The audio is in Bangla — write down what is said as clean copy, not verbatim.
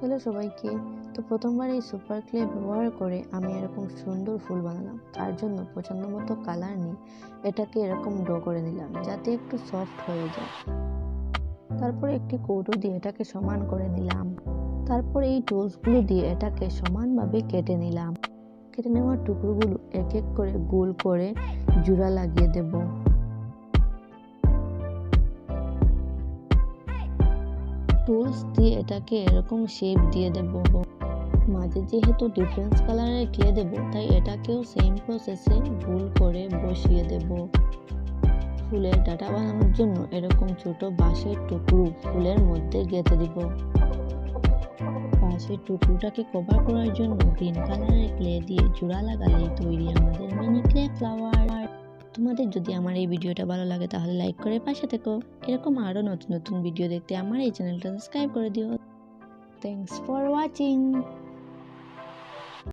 হ্যালো সবাইকে। তো প্রথমবার এই সুপার ক্লে ব্যবহার করে আমি এরকম সুন্দর ফুল বানালাম। তার জন্য পছন্দ মতো কালার নিয়ে এটাকে এরকম ড্র করে নিলাম যাতে একটু সফট হয়ে যায়। তারপরে একটি কৌটো দিয়ে এটাকে সমান করে নিলাম। তারপর এই টুলসগুলো দিয়ে এটাকে সমানভাবে কেটে নিলাম। কেটে নেওয়া টুকরোগুলো এক এক করে গোল করে জোড়া লাগিয়ে দেব। টুলস দিয়ে এটাকে এরকম শেপ দিয়ে দেব। মাঝে যেহেতু ডিফারেন্স কালারের ক্লে দেব, তাই এটাকেও সেম প্রসেসে গোল করে বসিয়ে দেব। ফুলের ডাটা বানানোর জন্য এরকম ছোট বাঁশের টুকরো ফুলের মধ্যে গেঁথে দিব। বাঁশের টুকরোটাকে কভার করার জন্য গ্রিন কালারের ক্লে দিয়ে জোড়া লাগালেই তৈরি আমাদের মিনি ক্লে ফ্লাওয়ার। তোমাদের যদি আমার এই ভিডিওটা ভালো লাগে তাহলে লাইক করে পাশে থেকো। এরকম আরো নতুন নতুন ভিডিও দেখতে আমার এই চ্যানেলটা সাবস্ক্রাইব করে দিও। Thanks for watching.